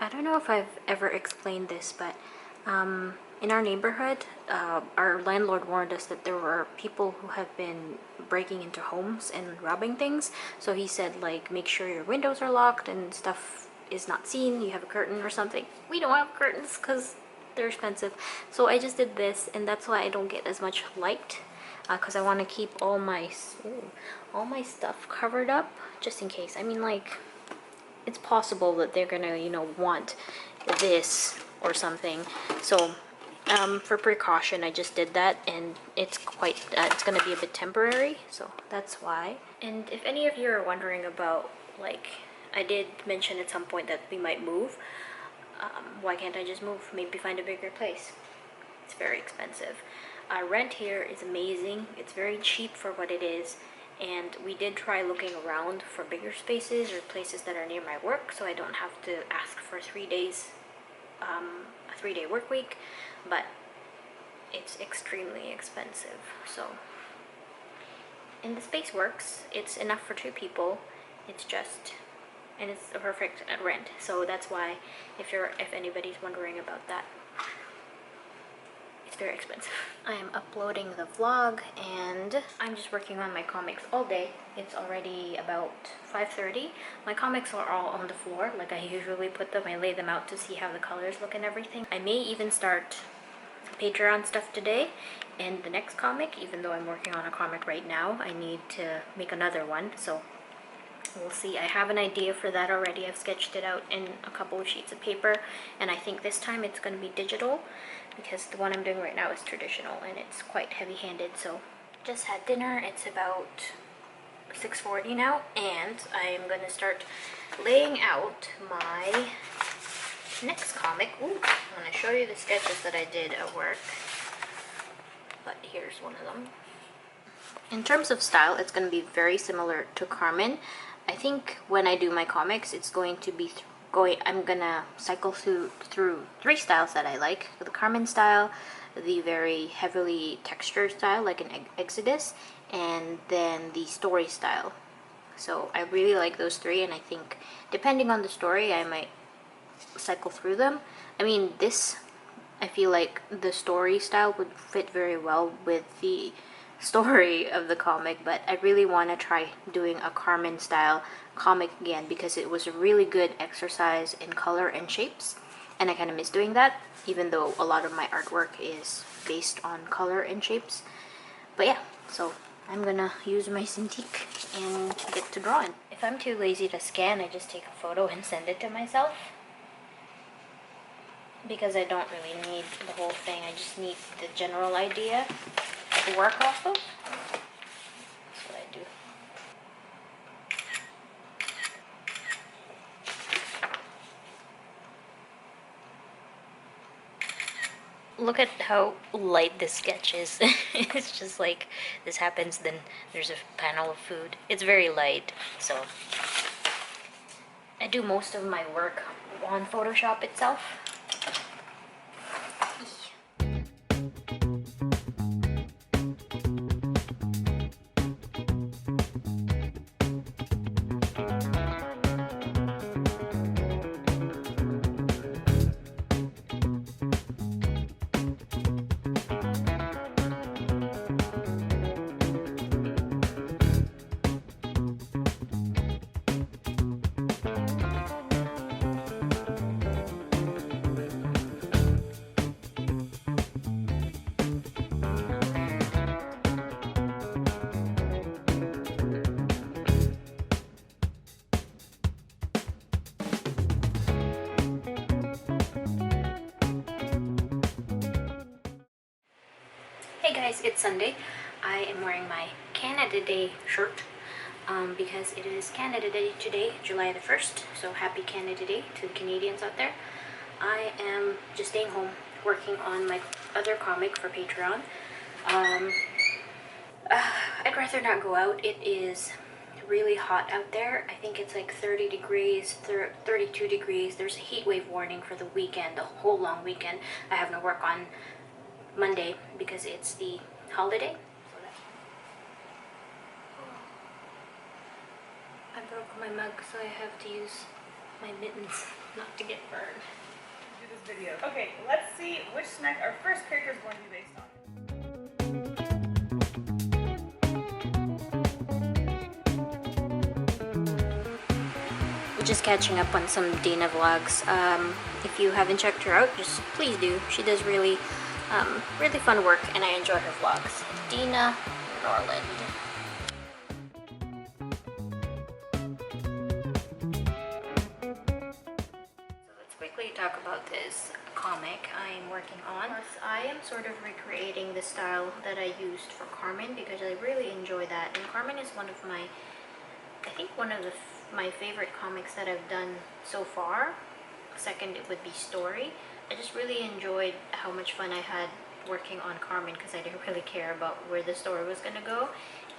I don't know if I've ever explained this, but in our neighborhood, our landlord warned us that there were people who have been breaking into homes and robbing things. So he said, like, make sure your windows are locked and stuff is not seen. You have a curtain or something. We don't have curtains because they're expensive. So I just did this, and that's why I don't get as much light, because I want to keep all my stuff covered up just in case. I mean, like, it's possible that they're gonna, want this or something. So for precaution, I just did that, and it's it's gonna be a bit temporary, so that's why. And if any of you are wondering about, like, I did mention at some point that we might move. Why can't I just move? Maybe find a bigger place. It's very expensive. Rent here is amazing. It's very cheap for what it is. And we did try looking around for bigger spaces or places that are near my work, so I don't have to ask for 3 days, a 3-day work week, but it's extremely expensive. So, and the space works. It's enough for 2 people. And it's a perfect rent. So that's why, if anybody's wondering about that, it's very expensive. I am uploading the vlog, and I'm just working on my comics all day. It's already about 5:30. My comics are all on the floor, like I usually put them. I lay them out to see how the colors look and everything. I may even start Patreon stuff today, and the next comic, even though I'm working on a comic right now, I need to make another one, so we'll see. I have an idea for that already. I've sketched it out in a couple of sheets of paper, and I think this time it's going to be digital, because the one I'm doing right now is traditional and it's quite heavy-handed. So just had dinner. It's about 6:40 now, and I am going to start laying out my next comic. Ooh, I'm going to show you the sketches that I did at work, but here's one of them. In terms of style, it's going to be very similar to Carmen. I think when I do my comics, it's going to be I'm gonna cycle through 3 styles that I like: the Carmen style, the very heavily textured style like an Exodus, and then the story style. So I really like those 3, and I think depending on the story, I might cycle through them. I mean, I feel like the story style would fit very well with the story of the comic, but I really want to try doing a Carmen style comic again, because it was a really good exercise in color and shapes, and I kind of miss doing that, even though a lot of my artwork is based on color and shapes. But yeah, so I'm gonna use my Cintiq and get to drawing. If I'm too lazy to scan, I just take a photo and send it to myself, because I don't really need the whole thing. I just need the general idea to work off of. That's what I do. Look at how light this sketch is. It's just like, this happens, then there's a panel of food. It's very light, so I do most of my work on Photoshop itself. Hey guys, it's Sunday. I am wearing my Canada Day shirt because it is Canada Day today, July the 1st. So happy Canada Day to the Canadians out there. I am just staying home working on my other comic for Patreon. I'd rather not go out. It is really hot out there. I think it's like 30 degrees, 32 degrees. There's a heat wave warning for the weekend, the whole long weekend. I have no work on Monday because it's the holiday. I broke my mug, so I have to use my mittens not to get burned. Do this video. Okay, let's see which snack our first character is going to be based on. Just catching up on some Dina vlogs. If you haven't checked her out, just please do. She does really fun work, and I enjoy her vlogs. Dina Norland. So let's quickly talk about this comic I'm working on. I am sort of recreating the style that I used for Carmen because I really enjoy that. And Carmen is one of my, I think one of my favorite comics that I've done so far. Second, it would be Story. I just really enjoyed how much fun I had working on Carmen because I didn't really care about where the story was going to go.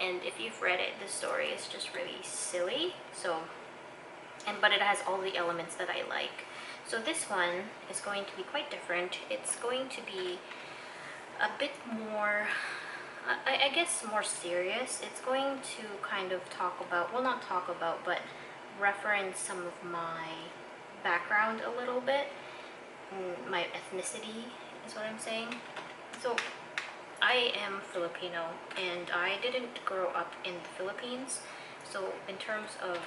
And if you've read it, the story is just really silly. But it has all the elements that I like. So this one is going to be quite different. It's going to be a bit more, I guess, more serious. It's going to kind of talk about, well, not talk about, but reference some of my background a little bit. My ethnicity is what I'm saying. So I am Filipino and I didn't grow up in the Philippines. So in terms of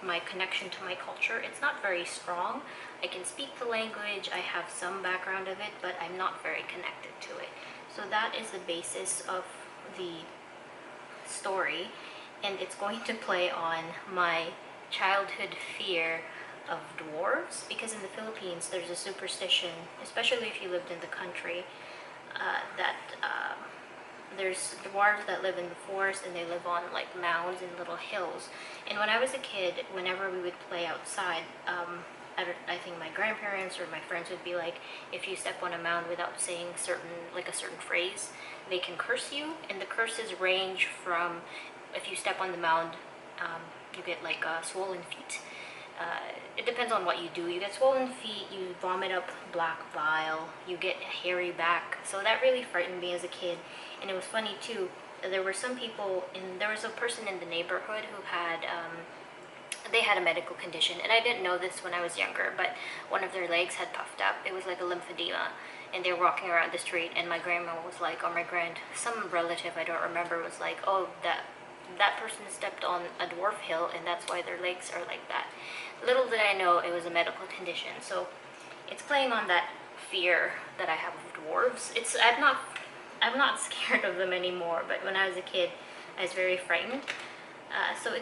my connection to my culture, it's not very strong. I can speak the language, I have some background of it, but I'm not very connected to it. So that is the basis of the story, and it's going to play on my childhood fear of dwarves, because in the Philippines there's a superstition, especially if you lived in the country, that there's dwarves that live in the forest and they live on like mounds and little hills. And when I was a kid, whenever we would play outside, I think my grandparents or my friends would be like, if you step on a mound without saying a certain phrase, they can curse you. And the curses range from, if you step on the mound, you get like swollen feet. It depends on what you do. You get swollen feet, you vomit up black bile, you get a hairy back. So that really frightened me as a kid. And it was funny too, there were some people, there was a person in the neighborhood who had, they had a medical condition, and I didn't know this when I was younger, but one of their legs had puffed up. It was like a lymphedema, and they were walking around the street, and my grandma was like, or some relative, I don't remember, was like, oh, that person stepped on a dwarf hill, and that's why their legs are like that. Little did I know it was a medical condition. So it's playing on that fear that I have of dwarves. I'm not scared of them anymore, but when I was a kid, I was very frightened. So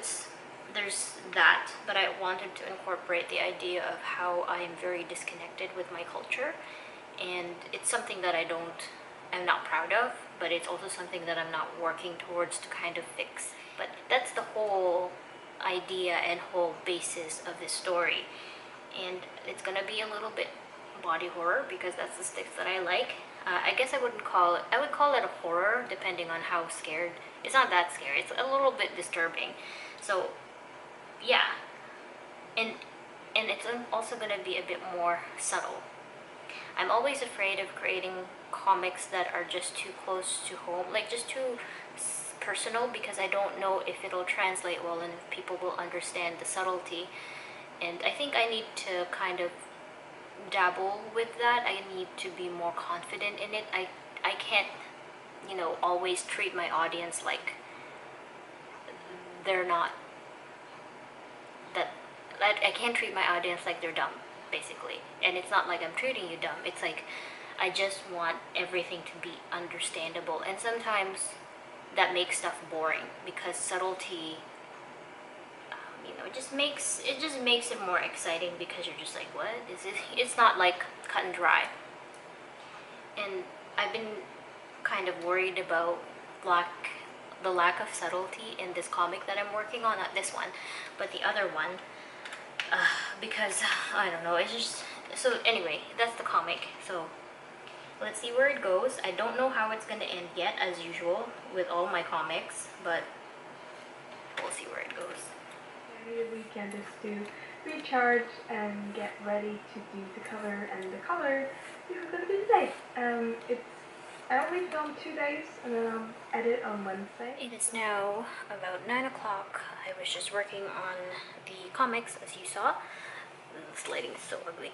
there's that, but I wanted to incorporate the idea of how I am very disconnected with my culture, and it's something that I'm not proud of, but it's also something that I'm not working towards to kind of fix. But that's the whole idea and whole basis of this story. And it's gonna be a little bit body horror because that's the sticks that I like. I guess I would call it a horror depending on how scared. It's not that scary, it's a little bit disturbing. So yeah, and it's also gonna be a bit more subtle. I'm always afraid of creating comics that are just too close to home, like just too personal, because I don't know if it'll translate well and if people will understand the subtlety. And I think I need to kind of dabble with that. I need to be more confident in it. I can't, always treat my audience like they're not, that I can't treat my audience like they're dumb, basically. And it's not like I'm treating you dumb. It's like I just want everything to be understandable. And sometimes that makes stuff boring because subtlety, it just makes it more exciting because you're just like, what is it? It's not like cut and dry. And I've been kind of worried about the lack of subtlety in this comic that I'm working on, not this one, but the other one, because I don't know, it's just, so anyway, that's the comic. So let's see where it goes. I don't know how it's going to end yet, as usual with all my comics, but we'll see where it goes. The weekend is to recharge and get ready to do the cover, and the cover is going to be today. I only filmed 2 days and then I'll edit on Wednesday. It is now about 9 o'clock. I was just working on the comics, as you saw. This lighting is so ugly.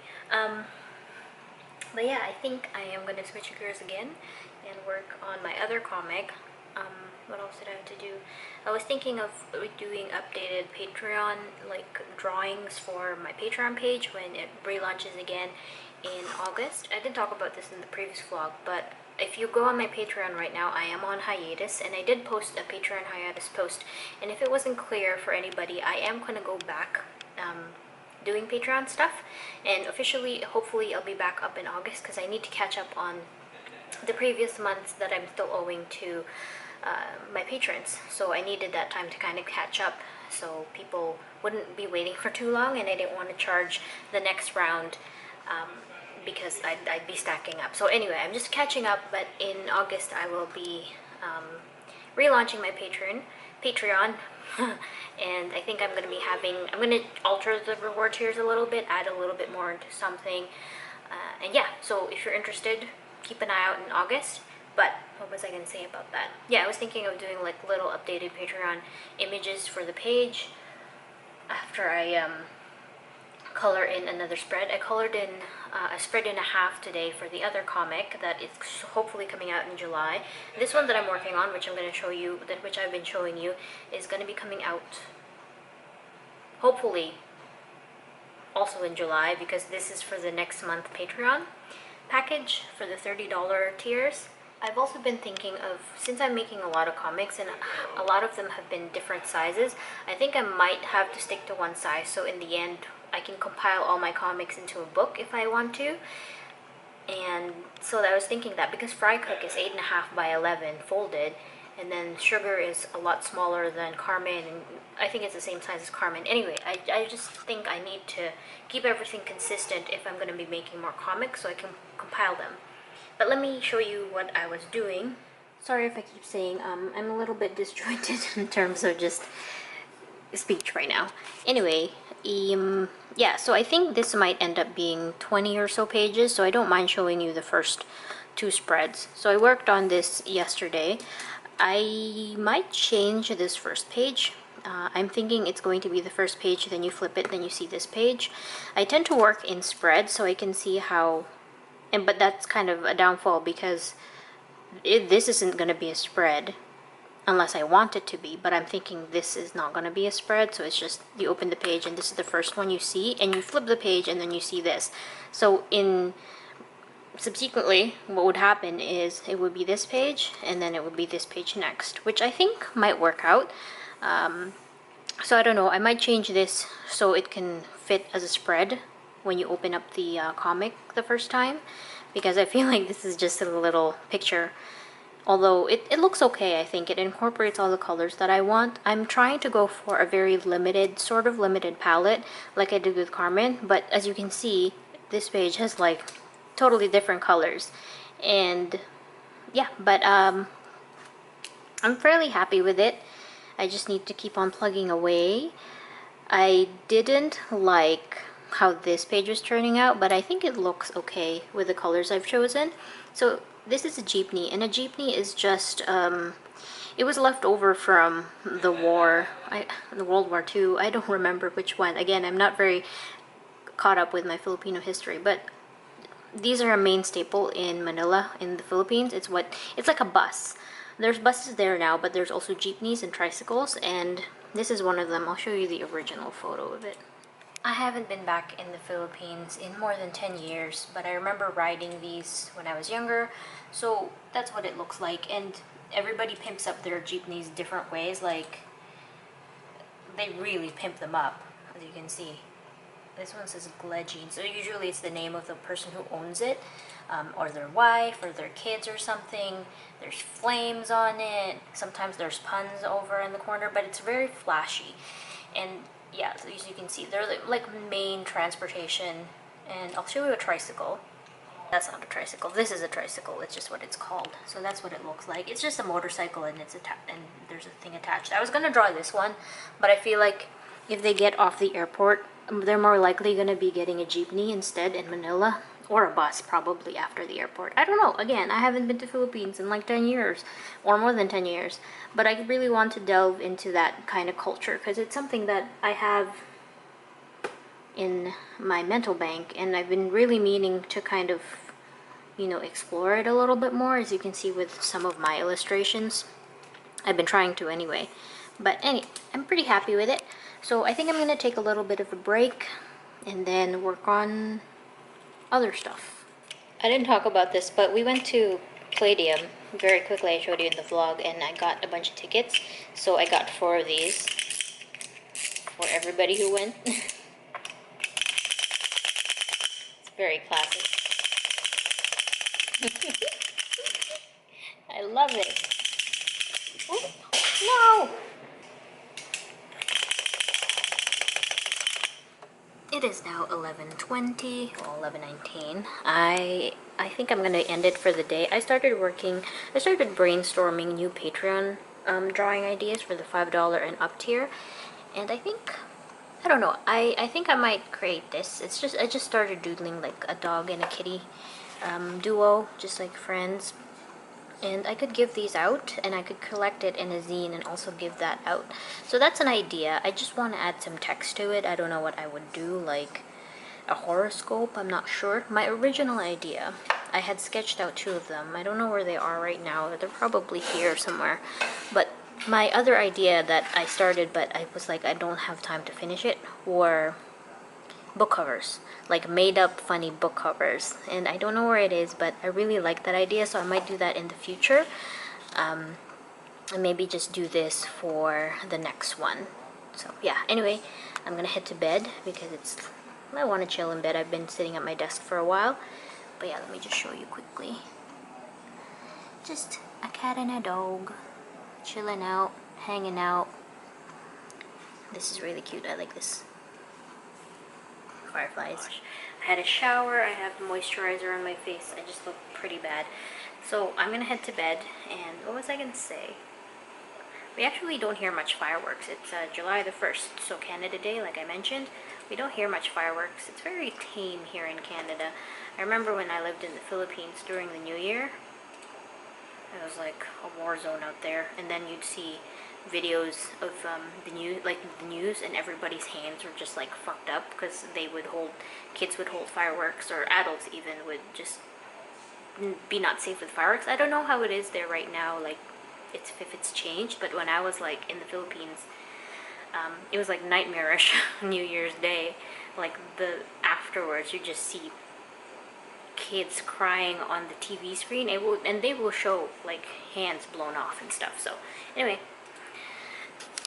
But yeah, I think I am gonna switch gears again and work on my other comic. What else did I have to do? I was thinking of doing updated Patreon like drawings for my Patreon page when it relaunches again in August. I didn't talk about this in the previous vlog, but if you go on my Patreon right now, I am on hiatus, and I did post a Patreon hiatus post, and if it wasn't clear for anybody, I am gonna go back doing Patreon stuff, and officially, hopefully, I'll be back up in August because I need to catch up on the previous months that I'm still owing to my patrons. So I needed that time to kind of catch up so people wouldn't be waiting for too long, and I didn't want to charge the next round because I'd be stacking up. So anyway, I'm just catching up, but in August I will be relaunching my Patreon. And I think I'm going to be I'm going to alter the reward tiers a little bit, add a little bit more into something. And yeah, so if you're interested, keep an eye out in August. But what was I going to say about that? Yeah, I was thinking of doing like little updated Patreon images for the page after I color in another spread. I colored in a spread and a half today for the other comic that is hopefully coming out in July. This one that I'm working on, which I'm going to show you, which I've been showing you, is going to be coming out hopefully also in July, because this is for the next month Patreon package for the $30 tiers. I've also been thinking of, since I'm making a lot of comics and a lot of them have been different sizes, I think I might have to stick to one size, so in the end I can compile all my comics into a book if I want to. And so I was thinking that because Fry Cook is 8.5 by 11 folded, and then Sugar is a lot smaller than Carmen, and I think it's the same size as Carmen. Anyway, I just think I need to keep everything consistent if I'm going to be making more comics so I can compile them. But let me show you what I was doing. Sorry if I keep saying I'm a little bit disjointed in terms of just speech right now. Anyway, yeah, so I think this might end up being 20 or so pages, so I don't mind showing you the first two spreads. So I worked on this yesterday. I might change this first page. I'm thinking it's going to be the first page, then you flip it, then you see this page. I tend to work in spreads so I can see how, but that's kind of a downfall because this isn't going to be a spread unless I want it to be, but I'm thinking this is not going to be a spread, so it's just you open the page and this is the first one you see, and you flip the page and then you see this. So subsequently what would happen is it would be this page and then it would be this page next, which I think might work out. So I don't know, I might change this so it can fit as a spread when you open up the comic the first time, because I feel like this is just a little picture. Although it looks okay, I think it incorporates all the colors that I want. I'm trying to go for a very limited, sort of limited palette like I did with Carmen, but as you can see, this page has like totally different colors. And yeah, but I'm fairly happy with it. I just need to keep on plugging away. I didn't like how this page was turning out, but I think it looks okay with the colors I've chosen. So this is a jeepney, and a jeepney is just it was left over from the war, the World War II. I don't remember which one. Again, I'm not very caught up with my Filipino history, but these are a main staple in Manila, in the Philippines. It's like a bus. There's buses there now, but there's also jeepneys and tricycles, and this is one of them. I'll show you the original photo of it. I haven't been back in the Philippines in more than 10 years, but I remember riding these when I was younger, so that's what it looks like. And everybody pimps up their jeepneys different ways, like they really pimp them up, as you can see. This one says Gledgine, so usually it's the name of the person who owns it, or their wife, or their kids or something. There's flames on it, sometimes there's puns over in the corner, but it's very flashy. And yeah, so as you can see, they're like main transportation. And I'll show you a tricycle. That's not a tricycle. This is a tricycle. It's just what it's called. So that's what it looks like. It's just a motorcycle, and and there's a thing attached. I was gonna draw this one, but I feel like if they get off the airport, they're more likely gonna be getting a jeepney instead in Manila, or a bus probably after the airport. I don't know. Again, I haven't been to Philippines in like 10 years, or more than 10 years. But I really want to delve into that kind of culture because it's something that I have in my mental bank, and I've been really meaning to kind of, you know, explore it a little bit more, as you can see with some of my illustrations. I've been trying to anyway. But anyway, I'm pretty happy with it. So I think I'm going to take a little bit of a break and then work on other stuff. I didn't talk about this, but we went to Palladium very quickly. I showed you in the vlog, and I got a bunch of tickets. So I got 4 of these for everybody who went. It's very classic. I love it. Oh, no! It is now 11:20, or 11:19. I think I'm gonna end it for the day. I started brainstorming new Patreon drawing ideas for the $5 and up tier, and I don't know. I think I might create this. I just started doodling like a dog and a kitty duo, just like friends. And I could give these out, and I could collect it in a zine and also give that out. So that's an idea. I just want to add some text to it. I don't know what I would do, like a horoscope. I'm not sure. My original idea, I had sketched out 2 of them. I don't know where they are right now. They're probably here somewhere. But my other idea that I started, but I was like, I don't have time to finish it, were book covers, like made up funny book covers, and I don't know where it is, but I really like that idea, so I might do that in the future, and maybe just do this for the next one. So yeah, anyway, I'm gonna head to bed because I want to chill in bed. I've been sitting at my desk for a while, but yeah, let me just show you quickly. Just a cat and a dog chilling out, hanging out. This is really cute. I like this. Fireflies. I had a shower, I have moisturizer on my face, I just look pretty bad. So I'm gonna head to bed, and what was I gonna say? We actually don't hear much fireworks. It's July the 1st, so Canada Day, like I mentioned. We don't hear much fireworks. It's very tame here in Canada. I remember when I lived in the Philippines during the New Year, it was like a war zone out there, and then you'd see videos of the news, and everybody's hands were just like fucked up because kids would hold fireworks, or adults even would just be not safe with fireworks. I don't know how it is there right now, like if it's changed, but when I was like in the Philippines, it was like nightmarish. New Year's Day, like afterwards you just see kids crying on the TV screen, and they will show like hands blown off and stuff. So anyway,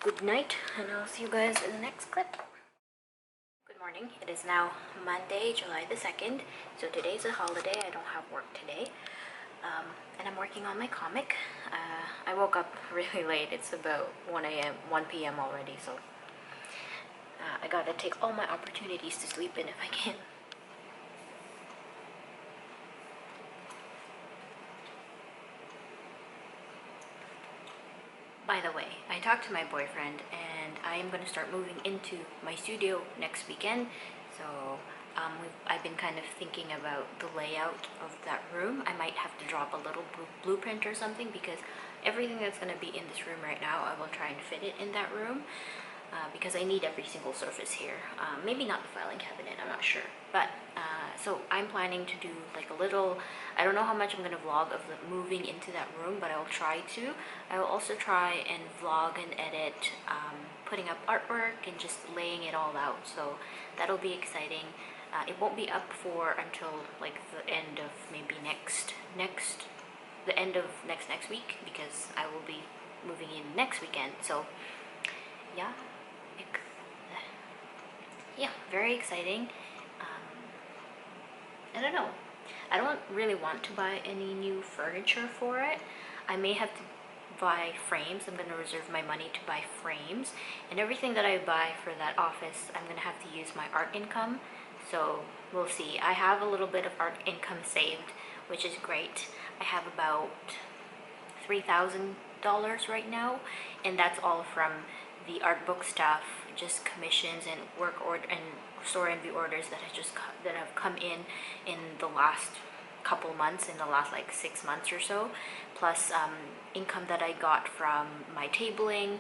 good night, and I'll see you guys in the next clip. Good morning. It is now Monday, July the 2nd. So today's a holiday. I don't have work today. And I'm working on my comic. I woke up really late. It's about 1 p.m. already. So I gotta take all my opportunities to sleep in if I can. By the way, I talked to my boyfriend, and I am going to start moving into my studio next weekend. So I've been kind of thinking about the layout of that room. I might have to drop a little blueprint or something, because everything that's going to be in this room right now, I will try and fit it in that room. Because I need every single surface here. Maybe not the filing cabinet, I'm not sure. But, so I'm planning to do like a little, I don't know how much I'm going to vlog of moving into that room, but I will try to. I will also try and vlog and edit putting up artwork and just laying it all out. So that'll be exciting. It won't be up until like the end of maybe the end of next week, because I will be moving in next weekend. So yeah. Yeah, very exciting. I don't know. I don't really want to buy any new furniture for it. I may have to buy frames. I'm going to reserve my money to buy frames. And everything that I buy for that office, I'm going to have to use my art income. So we'll see. I have a little bit of art income saved, which is great. I have about $3,000 right now, and that's all from the art book stuff, just commissions and work order and store envy orders that have come in the last couple months, in the last like 6 months or so, plus income that I got from my tabling.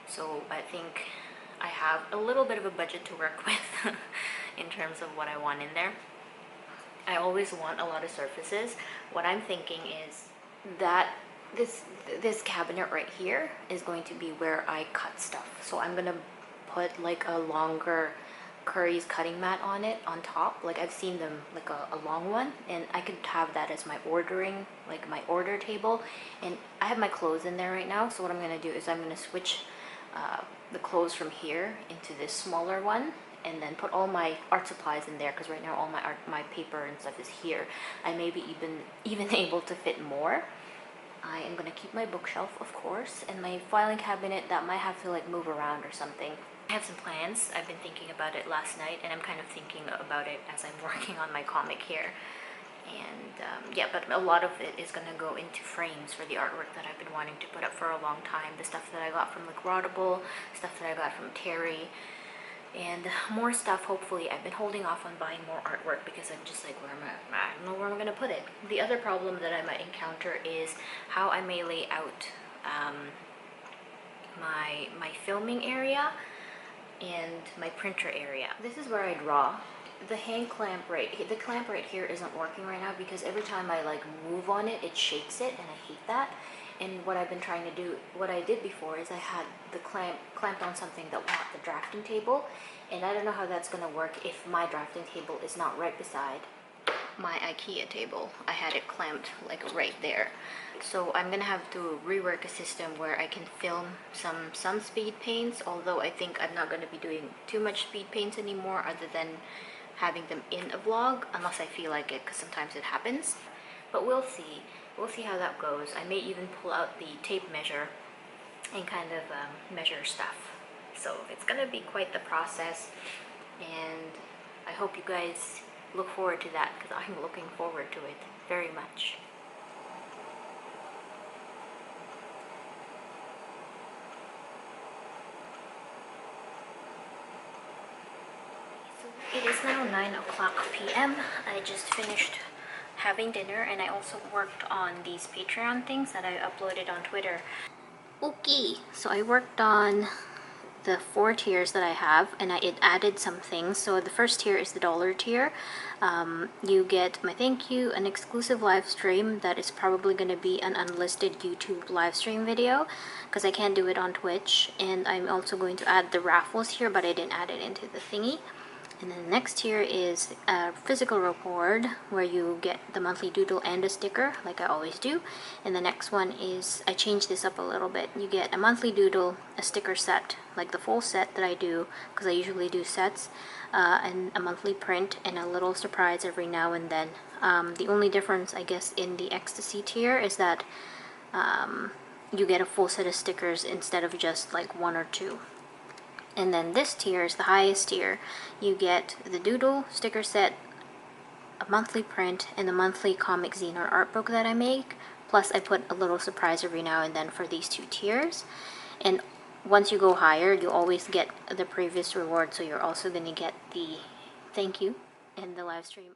So I think I have a little bit of a budget to work with in terms of what I want in there. I always want a lot of surfaces. What I'm thinking is that this cabinet right here is going to be where I cut stuff. So I'm gonna put like a longer Curry's cutting mat on it on top. Like I've seen them like a long one, and I could have that as my ordering, like my order table. And I have my clothes in there right now, so what I'm gonna do is I'm gonna switch the clothes from here into this smaller one, and then put all my art supplies in there, because right now all my paper and stuff is here. I may be even able to fit more. I am gonna keep my bookshelf, of course, and my filing cabinet that might have to like move around or something. I have some plans. I've been thinking about it last night, and I'm kind of thinking about it as I'm working on my comic here. And yeah, but a lot of it is gonna go into frames for the artwork that I've been wanting to put up for a long time. The stuff that I got from like Roddable, stuff that I got from Terry, and more stuff. Hopefully, I've been holding off on buying more artwork because I'm just like, I don't know where I'm gonna put it. The other problem that I might encounter is how I may lay out my filming area and my printer area. This is where I draw. The clamp right here isn't working right now because every time I like move on it, it shakes it, and I hate that. And what I've been trying to do, what I did before is I had the clamped on something that was the drafting table, and I don't know how that's gonna work if my drafting table is not right beside my IKEA table. I had it clamped like right there. So I'm gonna have to rework a system where I can film some speed paints, although I think I'm not gonna be doing too much speed paints anymore other than having them in a vlog, unless I feel like it, because sometimes it happens. But we'll see. We'll see how that goes. I may even pull out the tape measure and kind of measure stuff. So it's gonna be quite the process, and I hope you guys look forward to that, because I'm looking forward to it very much. It is now 9 o'clock p.m. I just finished having dinner, and I also worked on these Patreon things that I uploaded on Twitter. Okay, so I worked on the 4 tiers that I have, and it added some things. So the first tier is the $1 tier. You get my thank you, an exclusive live stream that is probably going to be an unlisted YouTube live stream video because I can't do it on Twitch, and I'm also going to add the raffles here, but I didn't add it into the thingy. And then the next tier is a physical reward where you get the monthly doodle and a sticker, like I always do. And the next one is, I changed this up a little bit. You get a monthly doodle, a sticker set, like the full set that I do, because I usually do sets, and a monthly print, and a little surprise every now and then. The only difference, I guess, in the ecstasy tier is that you get a full set of stickers instead of just like 1 or 2. And then this tier is the highest tier. You get the doodle sticker set, a monthly print, and the monthly comic zine or art book that I make. Plus I put a little surprise every now and then for these 2 tiers. And once you go higher, you always get the previous reward, so you're also going to get the thank you and the live stream.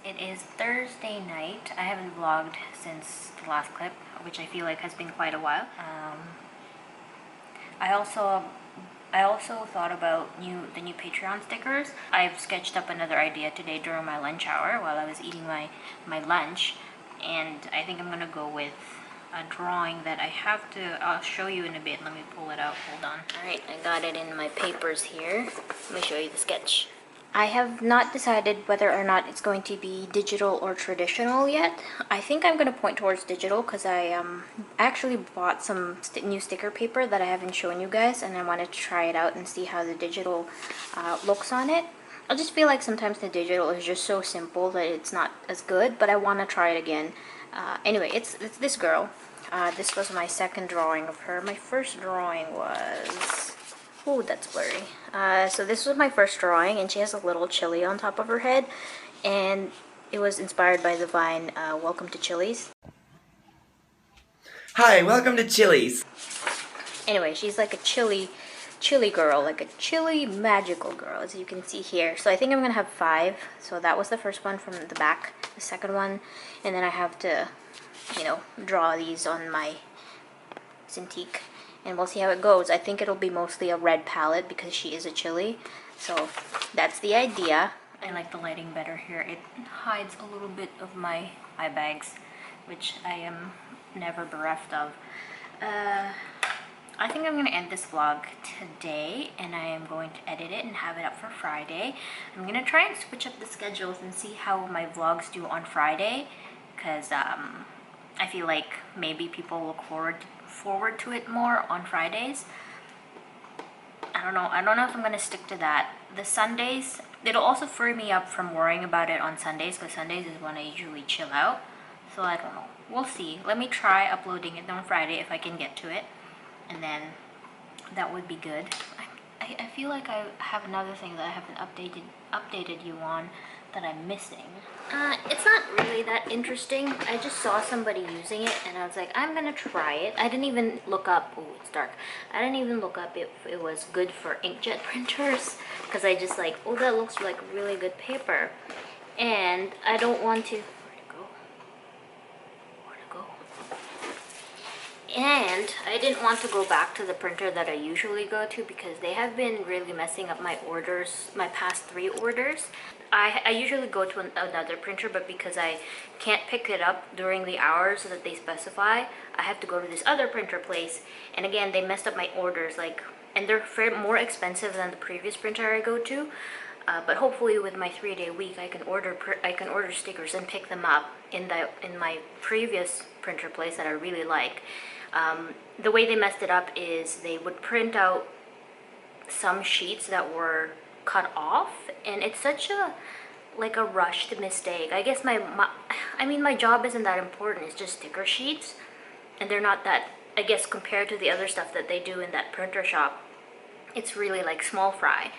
It is Thursday night. I haven't vlogged since the last clip, which I feel like has been quite a while. I also thought about the new Patreon stickers. I've sketched up another idea today during my lunch hour while I was eating my lunch, and I think I'm gonna go with a drawing that I'll show you in a bit. Let me pull it out, hold on. Alright, I got it in my papers here. Let me show you the sketch. I have not decided whether or not it's going to be digital or traditional yet. I think I'm going to point towards digital because I actually bought some new sticker paper that I haven't shown you guys, and I wanted to try it out and see how the digital looks on it. I just feel like sometimes the digital is just so simple that it's not as good, but I want to try it again. Anyway, it's this girl. This was my second drawing of her. My first drawing was... oh, that's blurry. So this was my first drawing, and she has a little chili on top of her head, and it was inspired by the Vine, Welcome to Chili's. Hi, welcome to Chili's. Anyway, she's like a chili chili girl, like a chili magical girl, as you can see here. So I think I'm gonna have 5. So that was the first one from the back, the second one, and then I have to, you know, draw these on my Cintiq, and we'll see how it goes. I think it'll be mostly a red palette because she is a chili. So that's the idea. I like the lighting better here. It hides a little bit of my eye bags, which I am never bereft of. I think I'm going to end this vlog today, and I am going to edit it and have it up for Friday. I'm going to try and switch up the schedules and see how my vlogs do on Friday, because I feel like maybe people look forward to it more on Fridays. I don't know if I'm going to stick to that. The Sundays, it'll also free me up from worrying about it on Sundays, because Sundays is when I usually chill out. So I don't know. We'll see. Let me try uploading it on Friday if I can get to it. And then that would be good. I feel like I have another thing that I haven't updated you on that I'm missing. It's not really that interesting. I just saw somebody using it and I was like, I'm gonna try it. I didn't even look up, oh, it's dark. I didn't even look up if it was good for inkjet printers, because I just like, oh, that looks like really good paper. And I don't want to, and I didn't want to go back to the printer that I usually go to, because they have been really messing up my orders, my past 3 orders. I usually go to another printer, but because I can't pick it up during the hours that they specify, I have to go to this other printer place. And again, they messed up my orders, like, and they're more expensive than the previous printer I go to. But hopefully with my 3-day week, I can order stickers and pick them up in my previous printer place that I really like. The way they messed it up is they would print out some sheets that were cut off, and it's such a rushed mistake. I guess my job isn't that important. It's just sticker sheets, and they're not that, I guess, compared to the other stuff that they do in that printer shop. It's really like small fry.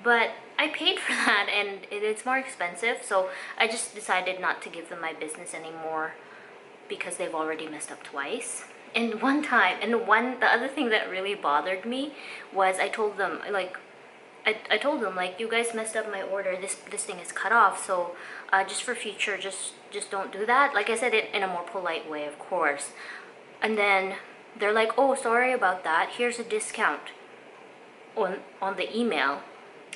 But I paid for that, and it's more expensive, so I just decided not to give them my business anymore, because they've already messed up twice. And the other thing that really bothered me was I told them, like, you guys messed up my order. This thing is cut off, so just for future, just don't do that. Like I said it in a more polite way, of course. And then they're like, oh, sorry about that. Here's a discount on the email.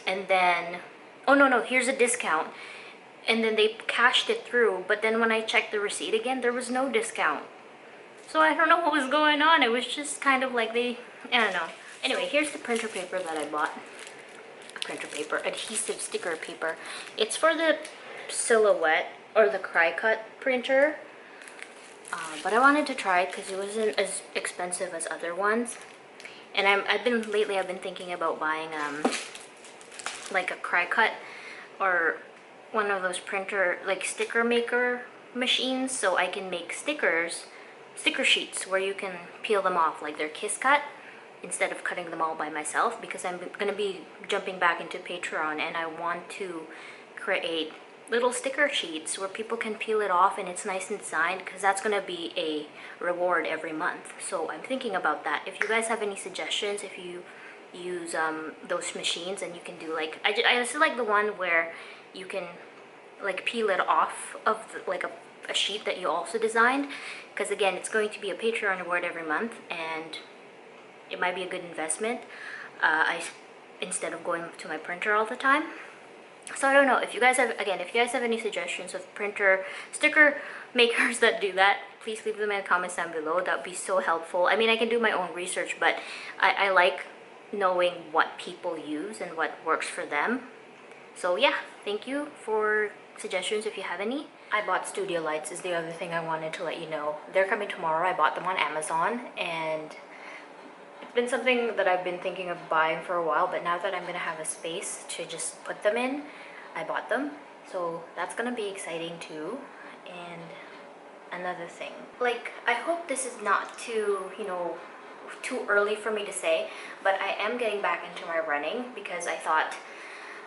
And then, oh no, here's a discount. And then they cashed it through, but then when I checked the receipt again, there was no discount. So I don't know what was going on. It was just kind of like I don't know. Anyway, here's the printer paper that I bought. Printer paper, adhesive sticker paper. It's for the Silhouette or the Cricut printer. But I wanted to try it because it wasn't as expensive as other ones. And I've been thinking about buying like a Cricut or one of those printer, like sticker maker machines, so I can make sticker sheets where you can peel them off like they're kiss cut, instead of cutting them all by myself, because I'm gonna be jumping back into Patreon, and I want to create little sticker sheets where people can peel it off and it's nice and designed, because that's gonna be a reward every month. So I'm thinking about that. If you guys have any suggestions, if you use those machines, and you can do like, I just like the one where you can like peel it off of like a sheet that you also designed, because again, it's going to be a Patreon reward every month, and it might be a good investment instead of going to my printer all the time. So I don't know, if you guys have any suggestions of printer sticker makers that do that, please leave them in the comments down below. That would be so helpful. I mean, I can do my own research, but I like knowing what people use and what works for them. So yeah, thank you for suggestions if you have any. I bought studio lights, is the other thing I wanted to let you know. They're coming tomorrow. I bought them on Amazon, and it's been something that I've been thinking of buying for a while, but now that I'm gonna have a space to just put them in, I bought them. So that's gonna be exciting too. And another thing, like, I hope this is not too early for me to say, but I am getting back into my running, because I thought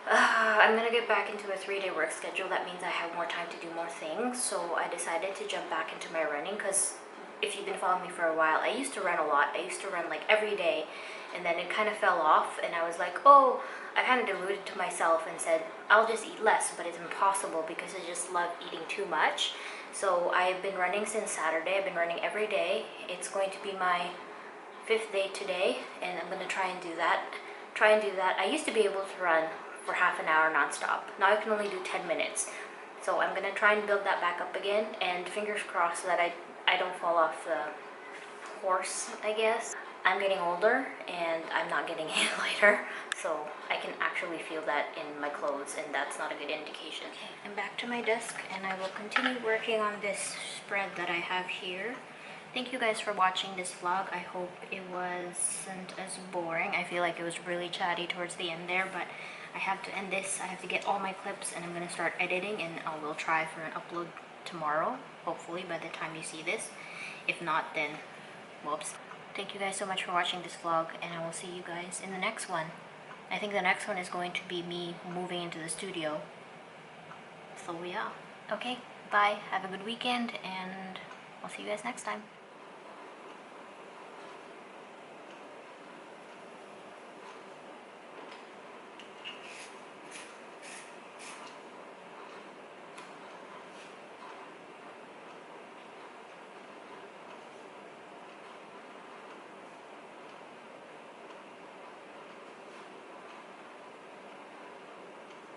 I'm gonna get back into a 3-day work schedule. That means I have more time to do more things. So I decided to jump back into my running, because if you've been following me for a while, I used to run a lot. I used to run like every day, and then it kind of fell off, and I was like, oh, I kind of deluded to myself and said, I'll just eat less, but it's impossible because I just love eating too much. So I've been running since Saturday. I've been running every day. It's going to be my 5th day today, and I'm gonna try and do that. I used to be able to run for half an hour nonstop. Now I can only do 10 minutes. So I'm gonna try and build that back up again, and fingers crossed that I don't fall off the horse, I guess. I'm getting older and I'm not getting any lighter, so I can actually feel that in my clothes, and that's not a good indication. Okay, I'm back to my desk and I will continue working on this spread that I have here. Thank you guys for watching this vlog. I hope it wasn't as boring. I feel like it was really chatty towards the end there, but I have to end this. I have to get all my clips and I'm gonna start editing, and I will try for an upload tomorrow, hopefully by the time you see this. If not, then whoops. Thank you guys so much for watching this vlog, and I will see you guys in the next one. I think the next one is going to be me moving into the studio. So yeah. Okay, bye. Have a good weekend, and I'll see you guys next time.